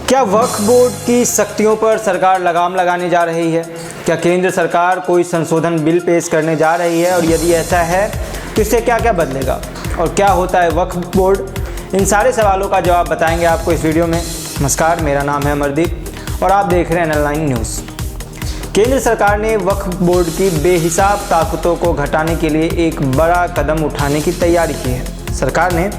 क्या वक्फ बोर्ड की शक्तियों पर सरकार लगाम लगाने जा रही है? क्या केंद्र सरकार कोई संशोधन बिल पेश करने जा रही है, और यदि ऐसा है तो इससे क्या क्या बदलेगा और क्या होता है वक्फ बोर्ड? इन सारे सवालों का जवाब बताएंगे आपको इस वीडियो में। नमस्कार, मेरा नाम है अमरदीप और आप देख रहे हैं NL9 न्यूज़। केंद्र सरकार ने वक्फ बोर्ड की बेहिसाब ताकतों को घटाने के लिए एक बड़ा कदम उठाने की तैयारी की है। सरकार ने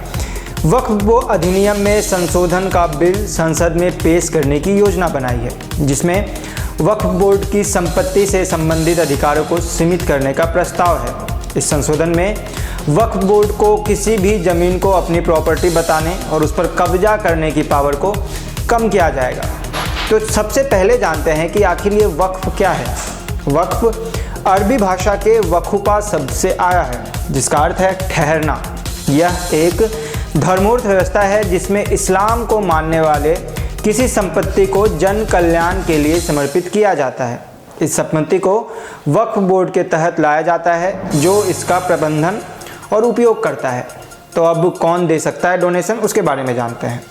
वक्फ बोर्ड अधिनियम में संशोधन का बिल संसद में पेश करने की योजना बनाई है, जिसमें वक्फ बोर्ड की संपत्ति से संबंधित अधिकारों को सीमित करने का प्रस्ताव है। इस संशोधन में वक्फ बोर्ड को किसी भी ज़मीन को अपनी प्रॉपर्टी बताने और उस पर कब्जा करने की पावर को कम किया जाएगा। तो सबसे पहले जानते हैं कि आखिर ये वक्फ क्या है। वक्फ अरबी भाषा के वक़ुफ़ा शब्द से आया है, जिसका अर्थ है ठहरना। यह एक धर्मोर्थ व्यवस्था है जिसमें इस्लाम को मानने वाले किसी संपत्ति को जन कल्याण के लिए समर्पित किया जाता है। इस संपत्ति को वक्फ बोर्ड के तहत लाया जाता है, जो इसका प्रबंधन और उपयोग करता है। तो अब कौन दे सकता है डोनेशन, उसके बारे में जानते हैं।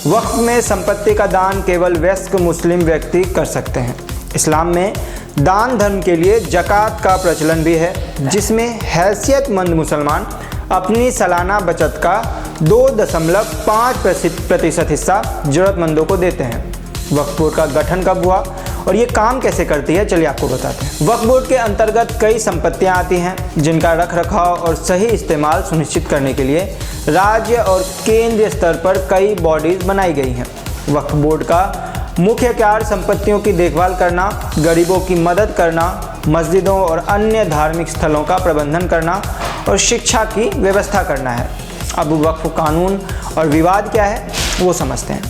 वक्फ में संपत्ति का दान केवल वयस्क मुस्लिम व्यक्ति कर सकते हैं। इस्लाम में दान धर्म के लिए ज़कात का प्रचलन भी है, जिसमें हैसियतमंद मुसलमान अपनी सालाना बचत का 2.5% हिस्सा ज़रूरतमंदों को देते हैं। वक्फ बोर्ड का गठन कब हुआ और ये काम कैसे करती है, चलिए आपको बताते हैं। वक्फ बोर्ड के अंतर्गत कई संपत्तियां आती हैं, जिनका रखरखाव और सही इस्तेमाल सुनिश्चित करने के लिए राज्य और केंद्रीय स्तर पर कई बॉडीज़ बनाई गई हैं। वक्फ बोर्ड का मुख्य कार्य संपत्तियों की देखभाल करना, गरीबों की मदद करना, मस्जिदों और अन्य धार्मिक स्थलों का प्रबंधन करना और शिक्षा की व्यवस्था करना है। अब वक्फ कानून और विवाद क्या है वो समझते हैं।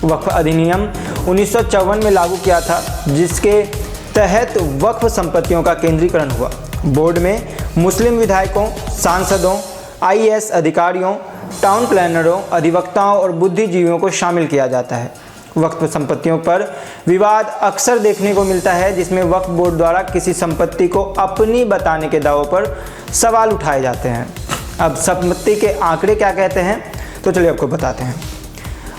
वक्फ अधिनियम 1954 में लागू किया था, जिसके तहत वक्फ संपत्तियों का केंद्रीकरण हुआ। बोर्ड में मुस्लिम विधायकों, सांसदों, IAS अधिकारियों, टाउन प्लानरों, अधिवक्ताओं और बुद्धिजीवियों को शामिल किया जाता है। वक्फ संपत्तियों पर विवाद अक्सर देखने को मिलता है, जिसमें वक्फ बोर्ड द्वारा किसी संपत्ति को अपनी बताने के दावों पर सवाल उठाए जाते हैं। अब संपत्ति के आंकड़े क्या कहते हैं, तो चलिए आपको बताते हैं।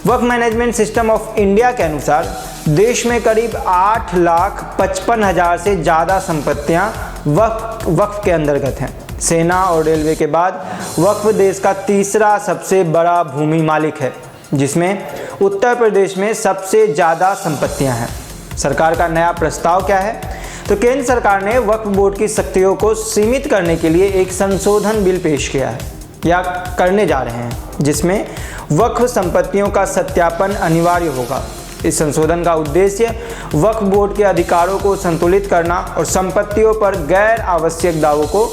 वक्फ मैनेजमेंट सिस्टम ऑफ इंडिया के अनुसार देश में करीब 8,55,000 से ज़्यादा संपत्तियां वक्फ के अंतर्गत हैं। सेना और रेलवे के बाद वक्फ देश का तीसरा सबसे बड़ा भूमि मालिक है, जिसमें उत्तर प्रदेश में सबसे ज़्यादा संपत्तियां हैं। सरकार का नया प्रस्ताव क्या है, तो केंद्र सरकार ने वक्फ बोर्ड की शक्तियों को सीमित करने के लिए एक संशोधन बिल पेश किया है या करने जा रहे हैं, जिसमें वक्फ संपत्तियों का सत्यापन अनिवार्य होगा। इस संशोधन का उद्देश्य वक्फ बोर्ड के अधिकारों को संतुलित करना और संपत्तियों पर गैर आवश्यक दावों को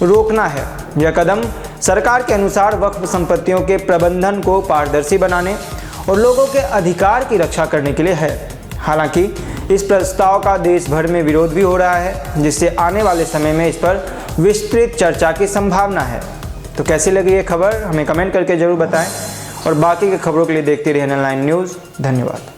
रोकना है। यह कदम सरकार के अनुसार वक्फ संपत्तियों के प्रबंधन को पारदर्शी बनाने और लोगों के अधिकार की रक्षा करने के लिए है। हालांकि इस प्रस्ताव का देश भर में विरोध भी हो रहा है, जिससे आने वाले समय में इस पर विस्तृत चर्चा की संभावना है। तो कैसी लगी ये खबर, हमें कमेंट करके ज़रूर बताएं और बाकी की खबरों के लिए देखते रहिए NL9 न्यूज़। धन्यवाद।